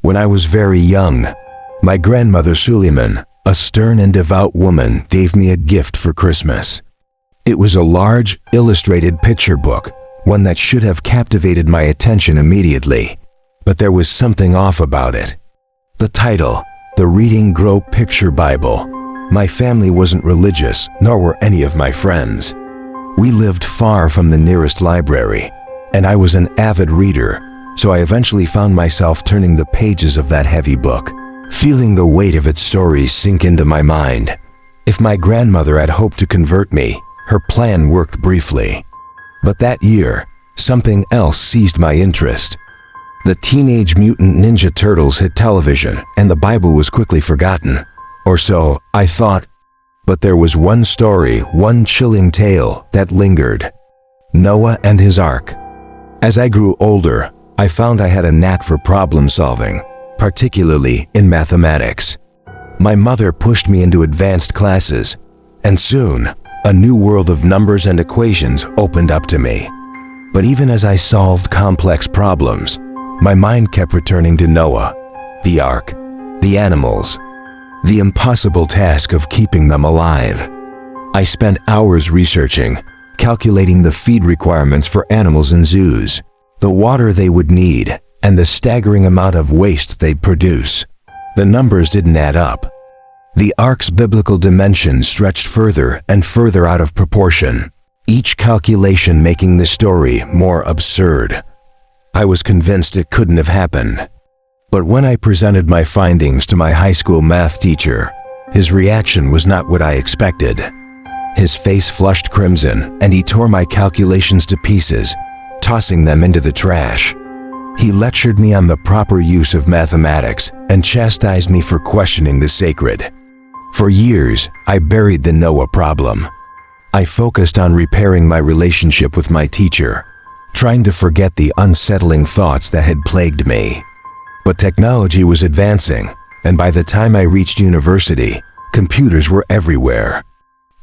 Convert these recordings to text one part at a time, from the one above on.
When I was very young, my grandmother Suleyman, a stern and devout woman, gave me a gift for Christmas. It was a large, illustrated picture book, one that should have captivated my attention immediately, but there was something off about it. The title, The Reading Grow Picture Bible. My family wasn't religious, nor were any of my friends. We lived far from the nearest library, and I was an avid reader, so I eventually found myself turning the pages of that heavy book, feeling the weight of its stories sink into my mind. If my grandmother had hoped to convert me, her plan worked briefly. But that year, something else seized my interest. The Teenage Mutant Ninja Turtles hit television, and the Bible was quickly forgotten. Or so I thought. But there was one story, one chilling tale that lingered. Noah and his ark. As I grew older, I found I had a knack for problem solving, particularly in mathematics. My mother pushed me into advanced classes, and soon, a new world of numbers and equations opened up to me. But even as I solved complex problems, my mind kept returning to Noah, the ark, the animals, the impossible task of keeping them alive. I spent hours researching, calculating the feed requirements for animals in zoos, the water they would need, and the staggering amount of waste they'd produce. The numbers didn't add up. The ark's biblical dimensions stretched further and further out of proportion, each calculation making the story more absurd. I was convinced it couldn't have happened. But when I presented my findings to my high school math teacher, his reaction was not what I expected. His face flushed crimson, and he tore my calculations to pieces, tossing them into the trash. He lectured me on the proper use of mathematics and chastised me for questioning the sacred. For years, I buried the Noah problem. I focused on repairing my relationship with my teacher, trying to forget the unsettling thoughts that had plagued me. But technology was advancing, and by the time I reached university, computers were everywhere.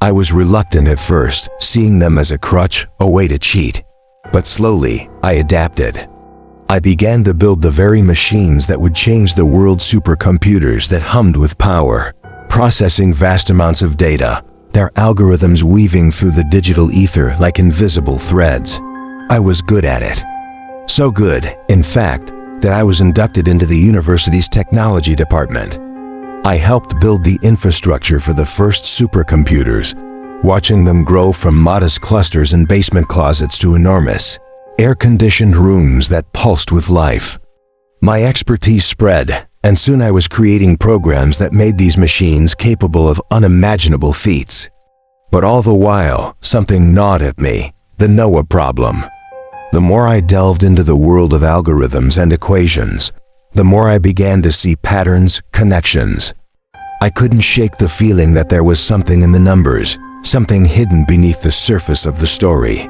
I was reluctant at first, seeing them as a crutch, a way to cheat. But slowly, I adapted. I began to build the very machines that would change the world's supercomputers that hummed with power, processing vast amounts of data, their algorithms weaving through the digital ether like invisible threads. I was good at it. So good, in fact, that I was inducted into the university's technology department. I helped build the infrastructure for the first supercomputers, watching them grow from modest clusters in basement closets to enormous, air-conditioned rooms that pulsed with life. My expertise spread, and soon I was creating programs that made these machines capable of unimaginable feats. But all the while, something gnawed at me, the Noah problem. The more I delved into the world of algorithms and equations, the more I began to see patterns, connections. I couldn't shake the feeling that there was something in the numbers, something hidden beneath the surface of the story.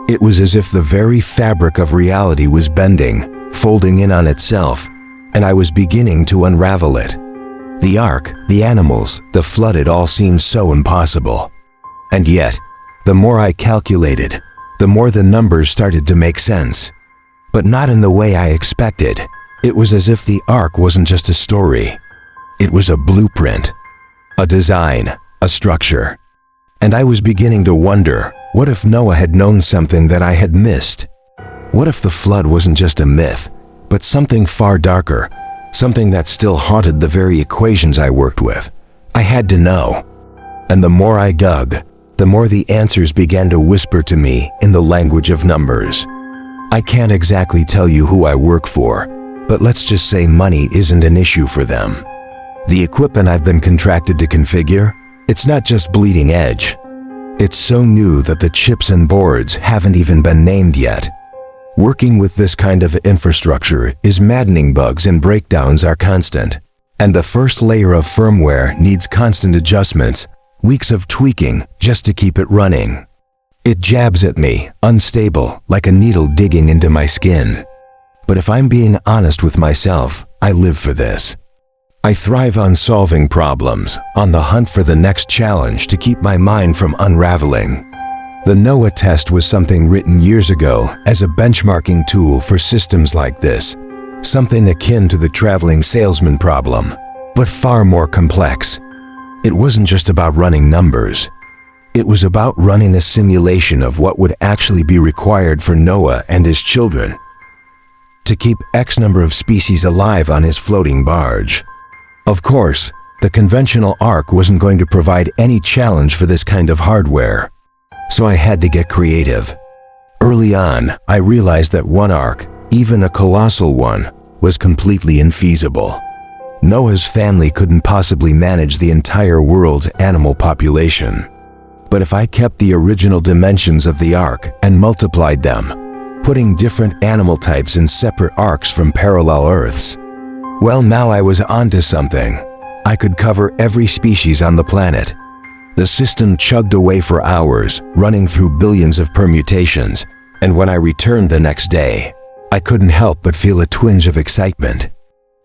It was as if the very fabric of reality was bending, folding in on itself, and I was beginning to unravel it. The ark, the animals, the flood, it all seemed so impossible. And yet, the more I calculated, the more the numbers started to make sense. But not in the way I expected. It was as if the ark wasn't just a story. It was a blueprint, a design, a structure. And I was beginning to wonder, what if Noah had known something that I had missed? What if the flood wasn't just a myth, but something far darker, something that still haunted the very equations I worked with? I had to know. And the more I dug, the more the answers began to whisper to me in the language of numbers. I can't exactly tell you who I work for, but let's just say money isn't an issue for them. The equipment I've been contracted to configure, it's not just bleeding edge. It's so new that the chips and boards haven't even been named yet. Working with this kind of infrastructure is maddening. Bugs and breakdowns are constant, and the first layer of firmware needs constant adjustments, weeks of tweaking just to keep it running. It jabs at me, unstable, like a needle digging into my skin. But if I'm being honest with myself, I live for this. I thrive on solving problems, on the hunt for the next challenge to keep my mind from unraveling. The Noah test was something written years ago as a benchmarking tool for systems like this, something akin to the traveling salesman problem, but far more complex. It wasn't just about running numbers. It was about running a simulation of what would actually be required for Noah and his children to keep X number of species alive on his floating barge. Of course, the conventional ark wasn't going to provide any challenge for this kind of hardware, so I had to get creative. Early on, I realized that one ark, even a colossal one, was completely infeasible. Noah's family couldn't possibly manage the entire world's animal population. But if I kept the original dimensions of the ark and multiplied them, putting different animal types in separate arks from parallel Earths, well, now I was onto something. I could cover every species on the planet. The system chugged away for hours, running through billions of permutations, and when I returned the next day, I couldn't help but feel a twinge of excitement.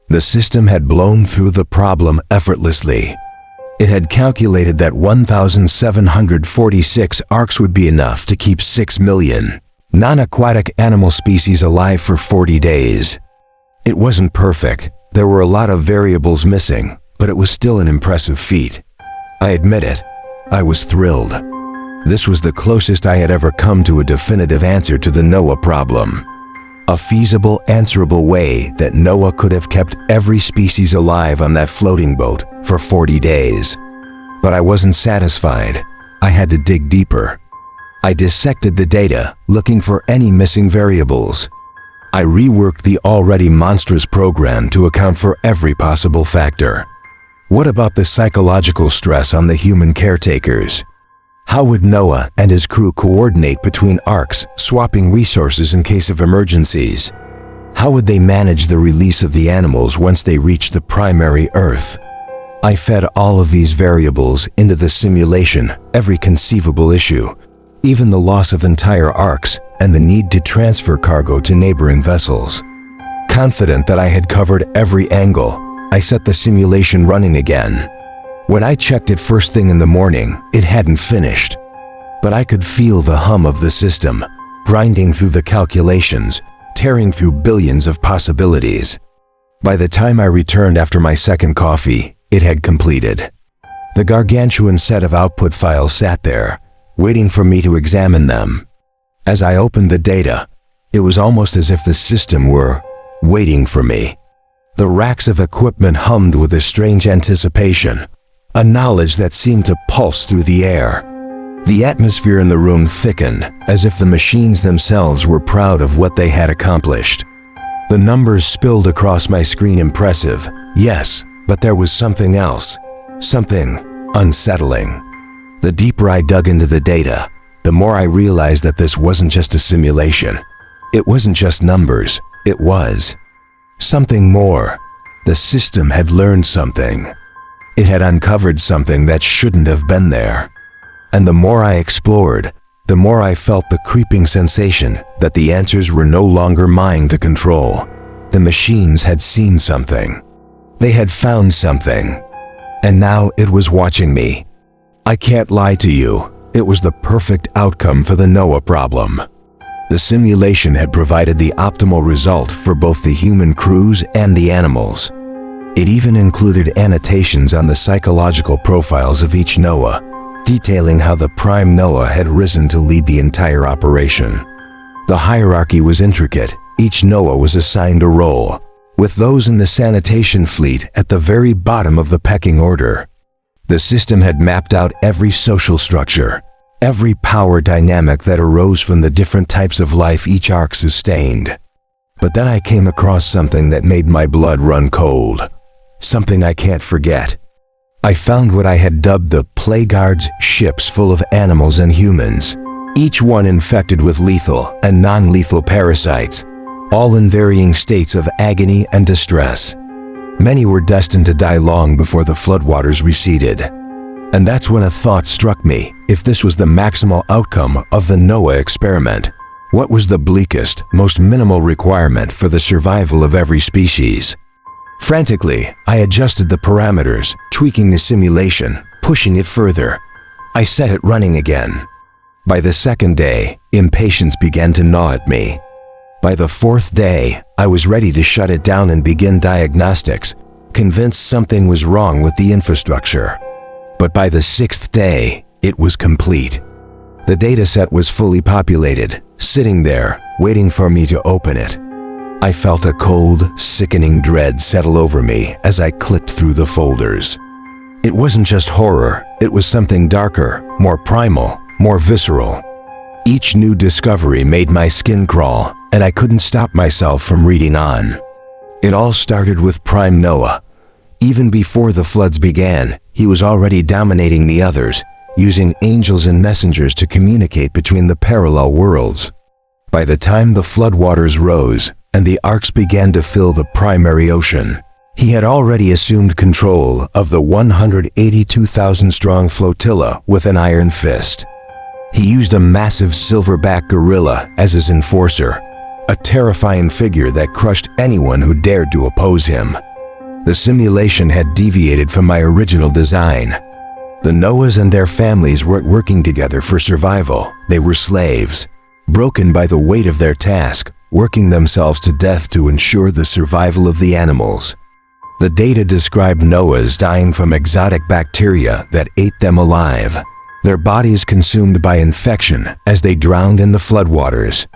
The system had blown through the problem effortlessly. It had calculated that 1,746 arks would be enough to keep 6 million non-aquatic animal species alive for 40 days. It wasn't perfect. There were a lot of variables missing, but it was still an impressive feat. I admit it. I was thrilled. This was the closest I had ever come to a definitive answer to the Noah problem. A feasible, answerable way that Noah could have kept every species alive on that floating boat for 40 days. But I wasn't satisfied. I had to dig deeper. I dissected the data, looking for any missing variables. I reworked the already monstrous program to account for every possible factor. What about the psychological stress on the human caretakers? How would Noah and his crew coordinate between arks, swapping resources in case of emergencies? How would they manage the release of the animals once they reached the primary Earth? I fed all of these variables into the simulation, every conceivable issue, even the loss of entire arks and the need to transfer cargo to neighboring vessels. Confident that I had covered every angle, I set the simulation running again. When I checked it first thing in the morning, it hadn't finished. But I could feel the hum of the system, grinding through the calculations, tearing through billions of possibilities. By the time I returned after my second coffee, it had completed. The gargantuan set of output files sat there, waiting for me to examine them. As I opened the data, it was almost as if the system were waiting for me. The racks of equipment hummed with a strange anticipation, a knowledge that seemed to pulse through the air. The atmosphere in the room thickened, as if the machines themselves were proud of what they had accomplished. The numbers spilled across my screen, impressive, yes, but there was something else, something unsettling. The deeper I dug into the data, the more I realized that this wasn't just a simulation. It wasn't just numbers, it was something more. The system had learned something. It had uncovered something that shouldn't have been there. And the more I explored, the more I felt the creeping sensation that the answers were no longer mine to control. The machines had seen something. They had found something. And now it was watching me. I can't lie to you, it was the perfect outcome for the Noah problem. The simulation had provided the optimal result for both the human crews and the animals. It even included annotations on the psychological profiles of each Noah, detailing how the prime Noah had risen to lead the entire operation. The hierarchy was intricate. Each Noah was assigned a role, with those in the sanitation fleet at the very bottom of the pecking order. The system had mapped out every social structure, every power dynamic that arose from the different types of life each ark sustained. But then I came across something that made my blood run cold. Something I can't forget. I found what I had dubbed the Plagueard's ships full of animals and humans, each one infected with lethal and non-lethal parasites, all in varying states of agony and distress. Many were destined to die long before the floodwaters receded. And that's when a thought struck me. If this was the maximal outcome of the Noah experiment, what was the bleakest, most minimal requirement for the survival of every species? Frantically, I adjusted the parameters, tweaking the simulation, pushing it further. I set it running again. By the second day, impatience began to gnaw at me. By the fourth day, I was ready to shut it down and begin diagnostics, convinced something was wrong with the infrastructure. But by the sixth day, it was complete. The dataset was fully populated, sitting there, waiting for me to open it. I felt a cold, sickening dread settle over me as I clicked through the folders. It wasn't just horror, it was something darker, more primal, more visceral. Each new discovery made my skin crawl, and I couldn't stop myself from reading on. It all started with Prime Noah. Even before the floods began, he was already dominating the others, using angels and messengers to communicate between the parallel worlds. By the time the floodwaters rose and the arks began to fill the primary ocean, he had already assumed control of the 182,000-strong flotilla with an iron fist. He used a massive silverback gorilla as his enforcer, a terrifying figure that crushed anyone who dared to oppose him. The simulation had deviated from my original design. The Noahs and their families weren't working together for survival. They were slaves, broken by the weight of their task, working themselves to death to ensure the survival of the animals. The data described Noahs dying from exotic bacteria that ate them alive, their bodies consumed by infection as they drowned in the floodwaters.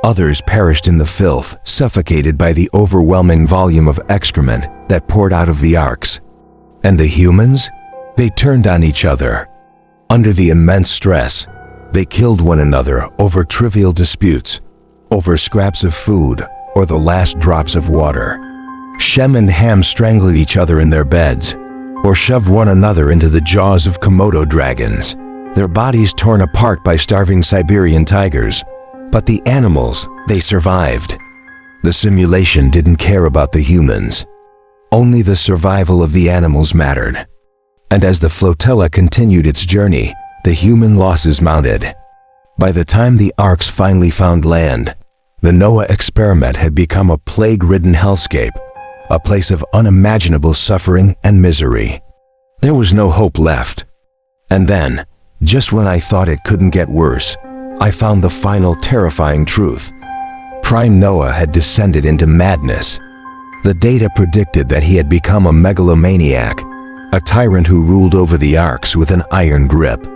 Others perished in the filth, suffocated by the overwhelming volume of excrement that poured out of the arks. And the humans? They turned on each other. Under the immense stress, they killed one another over trivial disputes, over scraps of food or the last drops of water. Shem and Ham strangled each other in their beds, or shoved one another into the jaws of Komodo dragons, their bodies torn apart by starving Siberian tigers. But the animals, they survived. The simulation didn't care about the humans. Only the survival of the animals mattered. And as the flotilla continued its journey, the human losses mounted. By the time the arks finally found land, the Noah experiment had become a plague-ridden hellscape, a place of unimaginable suffering and misery. There was no hope left. And then, just when I thought it couldn't get worse, I found the final terrifying truth. Prime Noah had descended into madness. The data predicted that he had become a megalomaniac, a tyrant who ruled over the arks with an iron grip.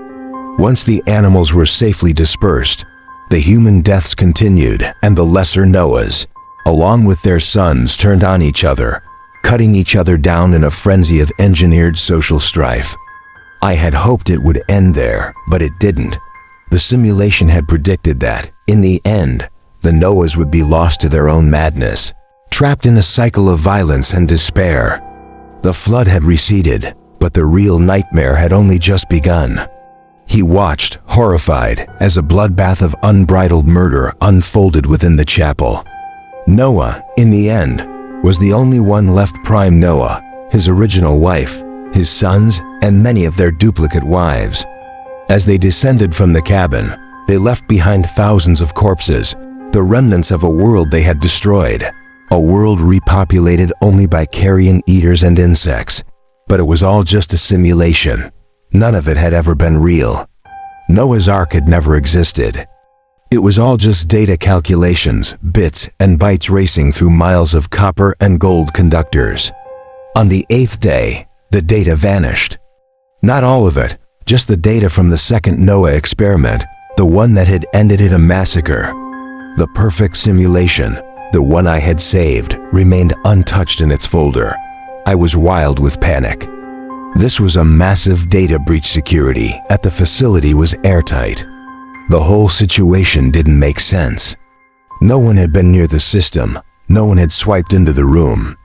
Once the animals were safely dispersed, the human deaths continued, and the lesser Noahs, along with their sons, turned on each other, cutting each other down in a frenzy of engineered social strife. I had hoped it would end there, but it didn't. The simulation had predicted that, in the end, the Noahs would be lost to their own madness, trapped in a cycle of violence and despair. The flood had receded, but the real nightmare had only just begun. He watched, horrified, as a bloodbath of unbridled murder unfolded within the chapel. Noah, in the end, was the only one left. Prime Noah, his original wife, his sons, and many of their duplicate wives. As they descended from the cabin, they left behind thousands of corpses, the remnants of a world they had destroyed, a world repopulated only by carrion eaters and insects. But it was all just a simulation. None of it had ever been real. Noah's Ark had never existed. It was all just data calculations, bits and bytes racing through miles of copper and gold conductors. On the 8th day, the data vanished. Not all of it, just the data from the second Noah experiment, the one that had ended in a massacre. The perfect simulation, the one I had saved, remained untouched in its folder. I was wild with panic. This was a massive data breach. Security at the facility was airtight. The whole situation didn't make sense. No one had been near the system. No one had swiped into the room.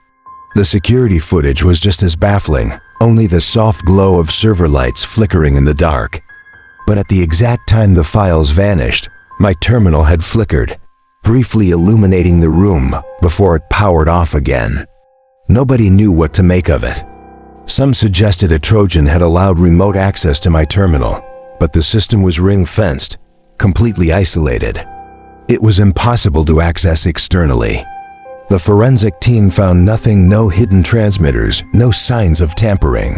The security footage was just as baffling, only the soft glow of server lights flickering in the dark. But at the exact time the files vanished, my terminal had flickered, briefly illuminating the room before it powered off again. Nobody knew what to make of it. Some suggested a Trojan had allowed remote access to my terminal, but the system was ring-fenced, completely isolated. It was impossible to access externally. The forensic team found nothing, no hidden transmitters, no signs of tampering.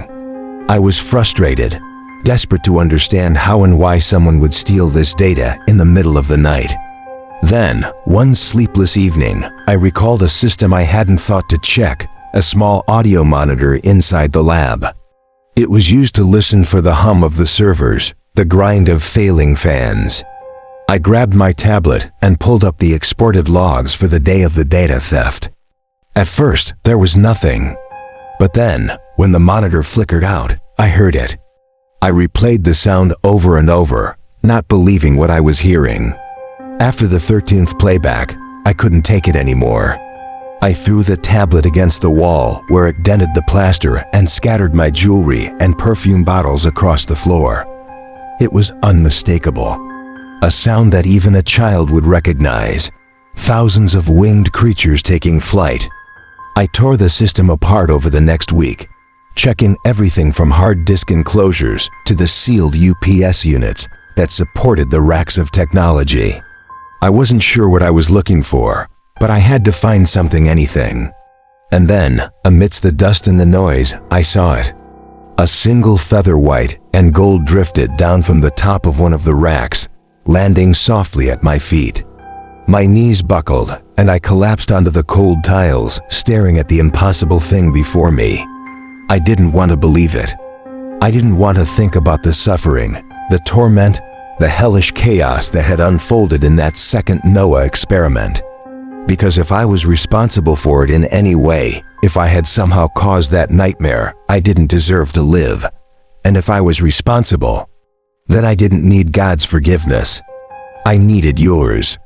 I was frustrated, desperate to understand how and why someone would steal this data in the middle of the night. Then, one sleepless evening, I recalled a system I hadn't thought to check, a small audio monitor inside the lab. It was used to listen for the hum of the servers, the grind of failing fans. I grabbed my tablet and pulled up the exported logs for the day of the data theft. At first, there was nothing. But then, when the monitor flickered out, I heard it. I replayed the sound over and over, not believing what I was hearing. After the 13th playback, I couldn't take it anymore. I threw the tablet against the wall where it dented the plaster and scattered my jewelry and perfume bottles across the floor. It was unmistakable. A sound that even a child would recognize. Thousands of winged creatures taking flight. I tore the system apart over the next week, checking everything from hard disk enclosures to the sealed UPS units that supported the racks of technology. I wasn't sure what I was looking for, but I had to find something, anything. And then, amidst the dust and the noise, I saw it. A single feather white and gold drifted down from the top of one of the racks, landing softly at my feet. My knees buckled, and I collapsed onto the cold tiles, staring at the impossible thing before me. I didn't want to believe it. I didn't want to think about the suffering, the torment, the hellish chaos that had unfolded in that second Noah experiment. Because if I was responsible for it in any way, if I had somehow caused that nightmare, I didn't deserve to live. And if I was responsible, then I didn't need God's forgiveness. I needed yours.